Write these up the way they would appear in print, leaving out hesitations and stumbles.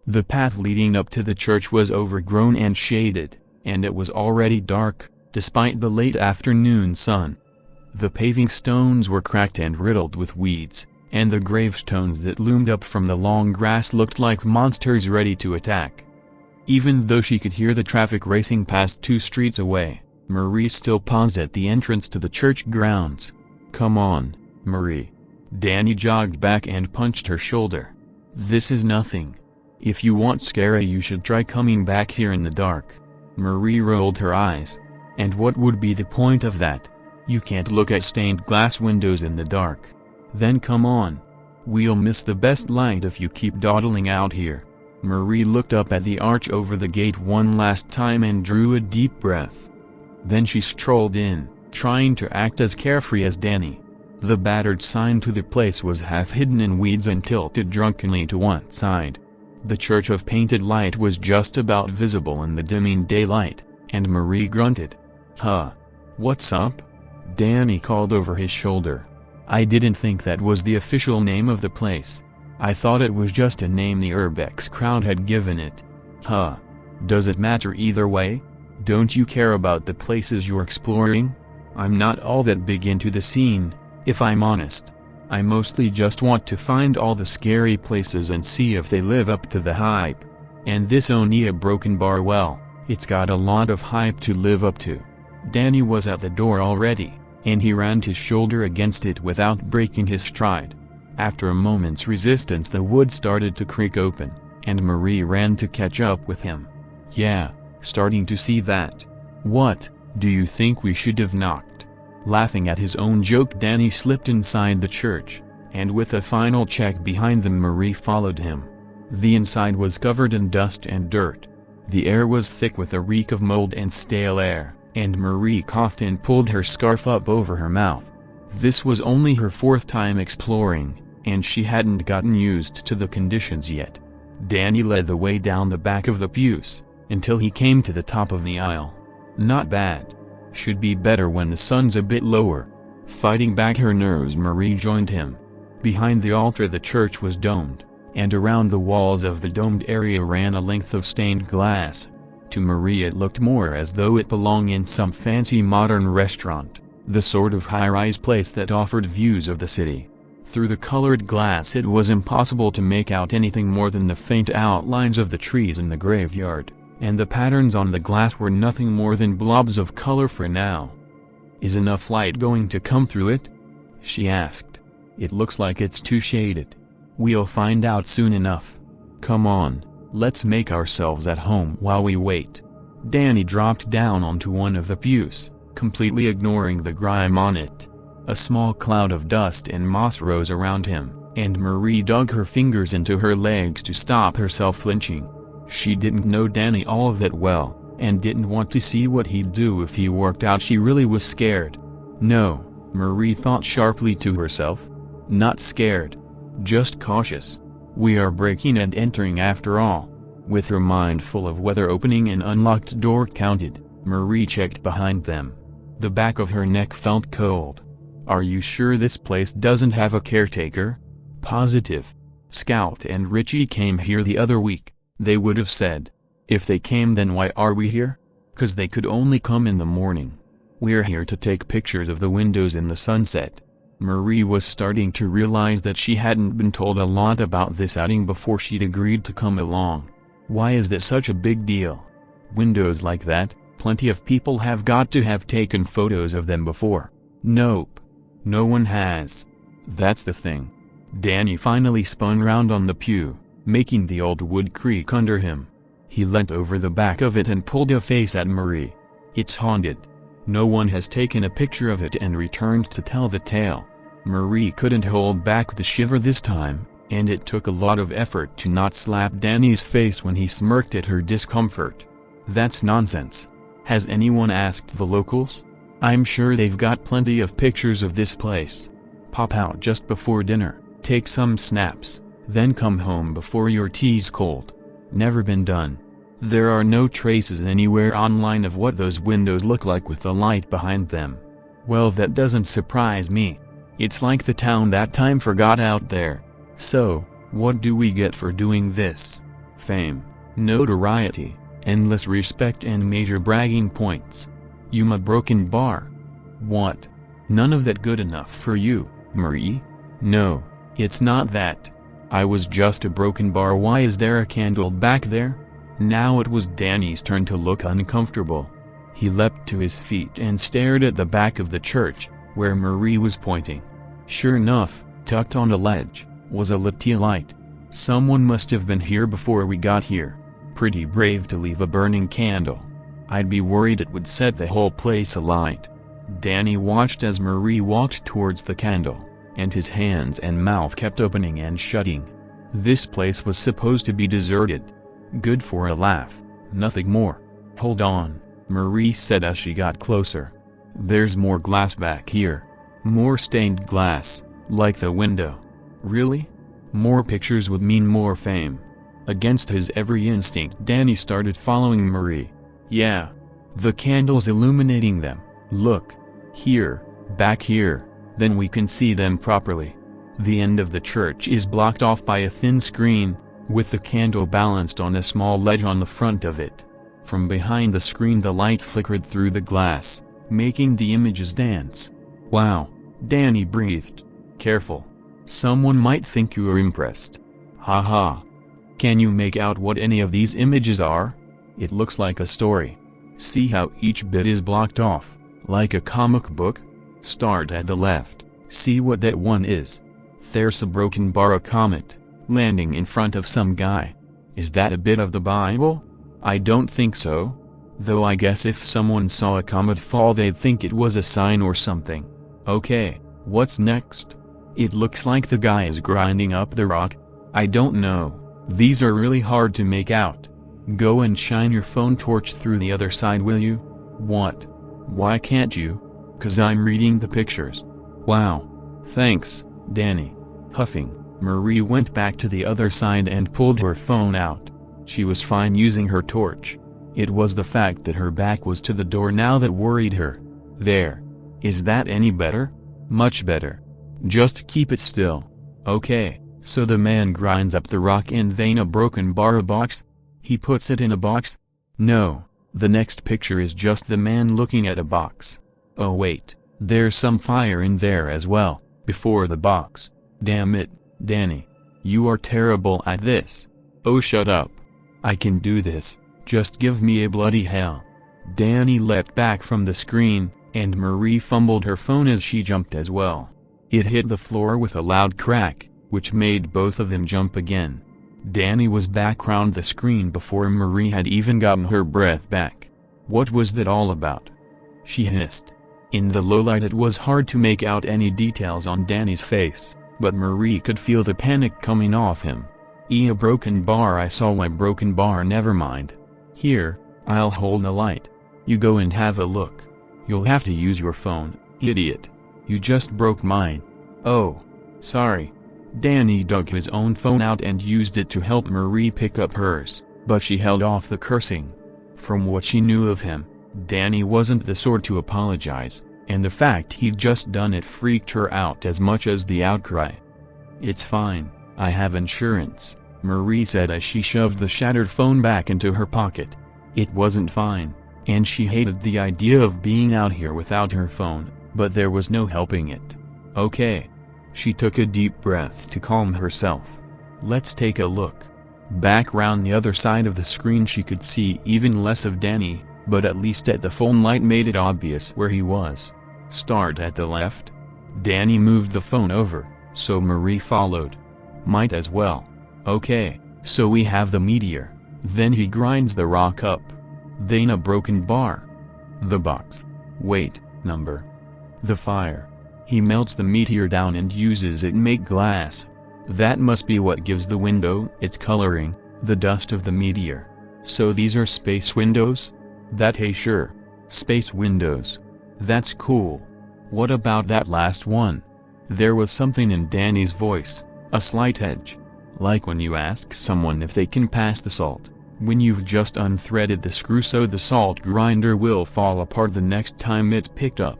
The path leading up to the church was overgrown and shaded, and it was already dark, despite the late afternoon sun. The paving stones were cracked and riddled with weeds, and the gravestones that loomed up from the long grass looked like monsters ready to attack. Even though she could hear the traffic racing past 2 streets away, Marie still paused at the entrance to the church grounds. "Come on, Marie." Danny jogged back and punched her shoulder. "This is nothing. If you want scary, you should try coming back here in the dark." Marie rolled her eyes. "And what would be the point of that? You can't look at stained glass windows in the dark." "Then come on. We'll miss the best light if you keep dawdling out here." Marie looked up at the arch over the gate one last time and drew a deep breath. Then she strolled in, trying to act as carefree as Danny. The battered sign to the place was half hidden in weeds and tilted drunkenly to one side. The church of painted light was just about visible in the dimming daylight, and Marie grunted. "Huh. What's up?" Danny called over his shoulder. "I didn't think that was the official name of the place. I thought it was just a name the Urbex crowd had given it." "Huh. Does it matter either way? Don't you care about the places you're exploring?" "I'm not all that big into the scene, if I'm honest. I mostly just want to find all the scary places and see if they live up to the hype. And this Onia Broken Bar, well, it's got a lot of hype to live up to." Danny was at the door already, and he ran his shoulder against it without breaking his stride. After a moment's resistance, the wood started to creak open, and Marie ran to catch up with him. "Yeah, starting to see that. What, do you think we should have knocked?" Laughing at his own joke, Danny slipped inside the church, and with a final check behind them, Marie followed him. The inside was covered in dust and dirt. The air was thick with a reek of mold and stale air, and Marie coughed and pulled her scarf up over her mouth. This was only her 4th time exploring, and she hadn't gotten used to the conditions yet. Danny led the way down the back of the pews, until he came to the top of the aisle. "Not bad. Should be better when the sun's a bit lower." Fighting back her nerves, Marie joined him. Behind the altar the church was domed, and around the walls of the domed area ran a length of stained glass. To Marie it looked more as though it belonged in some fancy modern restaurant, the sort of high-rise place that offered views of the city. Through the colored glass it was impossible to make out anything more than the faint outlines of the trees in the graveyard, and the patterns on the glass were nothing more than blobs of color for now. "Is enough light going to come through it?" she asked. "It looks like it's too shaded." "We'll find out soon enough. Come on, let's make ourselves at home while we wait." Danny dropped down onto one of the pews, completely ignoring the grime on it. A small cloud of dust and moss rose around him, and Marie dug her fingers into her legs to stop herself flinching. She didn't know Danny all that well, and didn't want to see what he'd do if he worked out. She really was scared. No, Marie thought sharply to herself. Not scared. Just cautious. We are breaking and entering after all. With her mind full of whether opening an unlocked door counted, Marie checked behind them. The back of her neck felt cold. "Are you sure this place doesn't have a caretaker?" "Positive. Scout and Richie came here the other week," they would have said. "If they came, then why are we here?" "'Cause they could only come in the morning. We're here to take pictures of the windows in the sunset." Marie was starting to realize that she hadn't been told a lot about this outing before she'd agreed to come along. Why is that such a big deal? Windows like that, plenty of people have got to have taken photos of them before. Nope. No one has. That's the thing. Danny finally spun round on the pew, making the old wood creak under him. He leant over the back of it and pulled a face at Marie. "It's haunted. No one has taken a picture of it and returned to tell the tale." Marie couldn't hold back the shiver this time, and it took a lot of effort to not slap Danny's face when he smirked at her discomfort. "That's nonsense. Has anyone asked the locals? I'm sure they've got plenty of pictures of this place. Pop out just before dinner, take some snaps, then come home before your tea's cold." Never been done. There are no traces anywhere online of what those windows look like with the light behind them. Well, that doesn't surprise me. It's like the town that time forgot out there. So, what do we get for doing this? Fame, notoriety, endless respect and major bragging points. You my broken bar. What? None of that good enough for you, Marie? No, it's not that. I was just a broken bar. Why is there a candle back there? Now it was Danny's turn to look uncomfortable. He leapt to his feet and stared at the back of the church, where Marie was pointing. Sure enough, tucked on a ledge, was a little light. Someone must have been here before we got here. Pretty brave to leave a burning candle. I'd be worried it would set the whole place alight. Danny watched as Marie walked towards the candle, and his hands and mouth kept opening and shutting. This place was supposed to be deserted. Good for a laugh, nothing more. Hold on, Marie said as she got closer. There's more glass back here. More stained glass, like the window. Really? More pictures would mean more fame. Against his every instinct, Danny started following Marie. Yeah. The candle's illuminating them. Look. Here, back here, then we can see them properly. The end of the church is blocked off by a thin screen, with the candle balanced on a small ledge on the front of it. From behind the screen the light flickered through the glass, making the images dance. Wow, Danny breathed. Careful. Someone might think you are impressed. Haha. Can you make out what any of these images are? It looks like a story. See how each bit is blocked off, like a comic book? Start at the left. See what that one is. There's a broken bar, a comet, landing in front of some guy. Is that a bit of the Bible? I don't think so. Though I guess if someone saw a comet fall they'd think it was a sign or something. Okay, what's next? It looks like the guy is grinding up the rock. I don't know. These are really hard to make out. Go and shine your phone torch through the other side, will you? What? Why can't you? 'Cause I'm reading the pictures. Wow. Thanks, Danny. Huffing, Marie went back to the other side and pulled her phone out. She was fine using her torch. It was the fact that her back was to the door now that worried her. There. Is that any better? Much better. Just keep it still. Okay, so the man grinds up the rock and then a broken bar, a box? He puts it in a box? No, the next picture is just the man looking at a box. Oh wait, there's some fire in there as well, before the box. Damn it, Danny. You are terrible at this. Oh shut up. I can do this, just give me a bloody hell. Danny leapt back from the screen, and Marie fumbled her phone as she jumped as well. It hit the floor with a loud crack, which made both of them jump again. Danny was back round the screen before Marie had even gotten her breath back. What was that all about? She hissed. In the low light it was hard to make out any details on Danny's face, but Marie could feel the panic coming off him. A broken bar. I saw my broken bar. Never mind. Here, I'll hold the light. You go and have a look. You'll have to use your phone, idiot. You just broke mine. Oh. Sorry. Danny dug his own phone out and used it to help Marie pick up hers, but she held off the cursing. From what she knew of him, Danny wasn't the sort to apologize, and the fact he'd just done it freaked her out as much as the outcry. It's fine, I have insurance, Marie said as she shoved the shattered phone back into her pocket. It wasn't fine, and she hated the idea of being out here without her phone, but there was no helping it. Okay. She took a deep breath to calm herself. Let's take a look. Back round the other side of the screen she could see even less of Danny, but at least at the phone light made it obvious where he was. Start at the left. Danny moved the phone over, so Marie followed. Might as well. Okay, so we have the meteor. Then he grinds the rock up. Then a broken bar. The box. Wait, number. The fire. He melts the meteor down and uses it to make glass. That must be what gives the window its coloring, the dust of the meteor. So these are space windows? Hey sure. Space windows. That's cool. What about that last one? There was something in Danny's voice, a slight edge. Like when you ask someone if they can pass the salt, when you've just unthreaded the screw so the salt grinder will fall apart the next time it's picked up.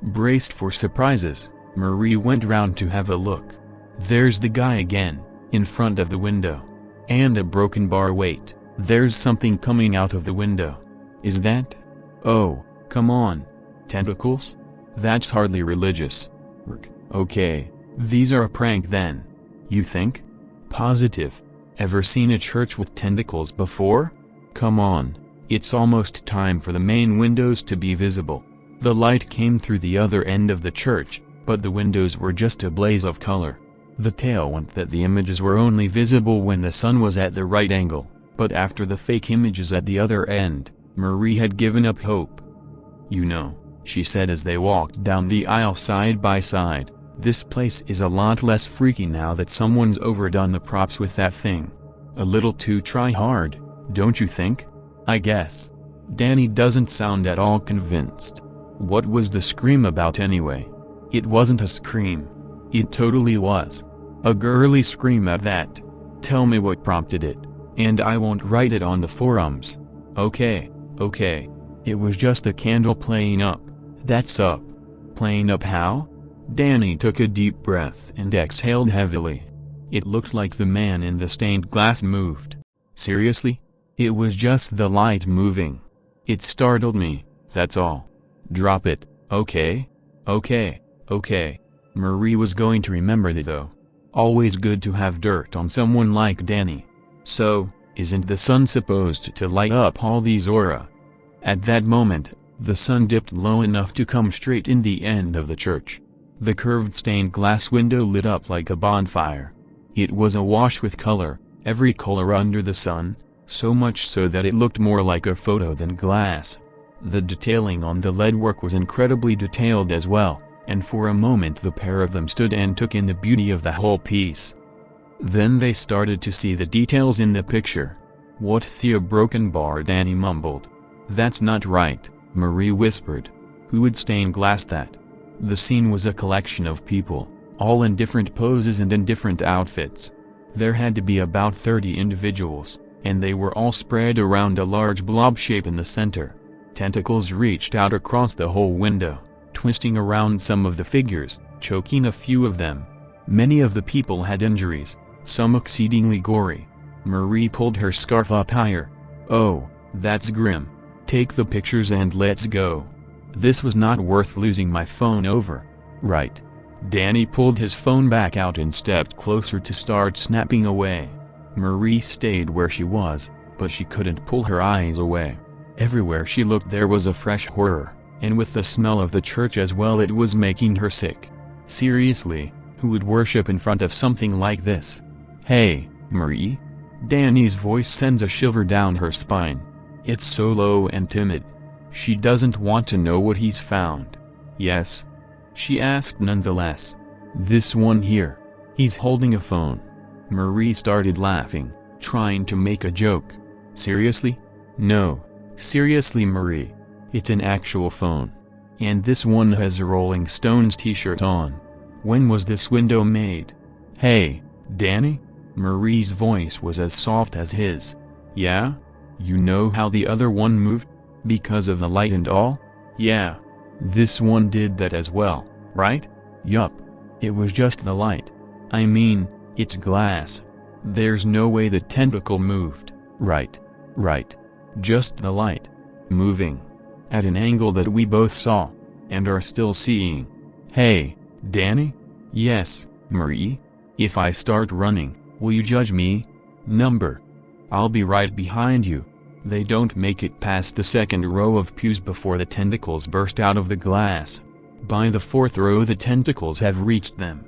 Braced for surprises, Marie went round to have a look. There's the guy again, in front of the window. And a broken bar. Wait, there's something coming out of the window. Is that? Oh, come on. Tentacles? That's hardly religious. Okay, these are a prank then. You think? Positive. Ever seen a church with tentacles before? Come on, it's almost time for the main windows to be visible. The light came through the other end of the church, but the windows were just a blaze of color. The tale went that the images were only visible when the sun was at the right angle, but after the fake images at the other end, Marie had given up hope. You know, she said as they walked down the aisle side by side, this place is a lot less freaky now that someone's overdone the props with that thing. A little too try hard, don't you think? I guess. Danny doesn't sound at all convinced. What was the scream about anyway? It wasn't a scream. It totally was. A girly scream at that. Tell me what prompted it, and I won't write it on the forums. Okay. It was just a candle playing up. That's up. Playing up how? Danny took a deep breath and exhaled heavily. It looked like the man in the stained glass moved. Seriously? It was just the light moving. It startled me, that's all. Drop it, okay? Okay. Marie was going to remember that though. Always good to have dirt on someone like Danny. So, isn't the sun supposed to light up all these aura? At that moment, the sun dipped low enough to come straight in the end of the church. The curved stained glass window lit up like a bonfire. It was awash with color, every color under the sun, so much so that it looked more like a photo than glass. The detailing on the leadwork was incredibly detailed as well, and for a moment the pair of them stood and took in the beauty of the whole piece. Then they started to see the details in the picture. What the broken bar? Danny mumbled. That's not right, Marie whispered. Who would stain glass that? The scene was a collection of people, all in different poses and in different outfits. There had to be about 30 individuals, and they were all spread around a large blob shape in the center. Tentacles reached out across the whole window, twisting around some of the figures, choking a few of them. Many of the people had injuries, some exceedingly gory. Marie pulled her scarf up higher. Oh, that's grim. Take the pictures and let's go. This was not worth losing my phone over. Right. Danny pulled his phone back out and stepped closer to start snapping away. Marie stayed where she was, but she couldn't pull her eyes away. Everywhere she looked there was a fresh horror, and with the smell of the church as well, it was making her sick. Seriously, who would worship in front of something like this? Hey, Marie? Danny's voice sends a shiver down her spine. It's so low and timid. She doesn't want to know what he's found. Yes? She asked nonetheless. This one here. He's holding a phone. Marie started laughing, trying to make a joke. Seriously? No. Seriously, Marie. It's an actual phone. And this one has a Rolling Stones t-shirt on. When was this window made? Hey, Danny? Marie's voice was as soft as his. Yeah? You know how the other one moved? Because of the light and all? Yeah. This one did that as well, right? Yup. It was just the light. I mean, it's glass. There's no way the tentacle moved. Right. Just the light. Moving. At an angle that we both saw. And are still seeing. Hey, Danny? Yes, Marie? If I start running, will you judge me? Number. I'll be right behind you. They don't make it past the second row of pews before the tentacles burst out of the glass. By the fourth row the tentacles have reached them.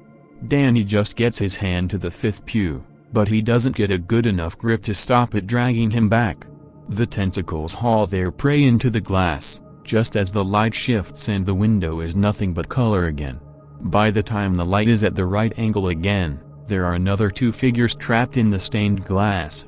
Danny just gets his hand to the fifth pew, but he doesn't get a good enough grip to stop it dragging him back. The tentacles haul their prey into the glass, just as the light shifts and the window is nothing but color again. By the time the light is at the right angle again, there are another two figures trapped in the stained glass.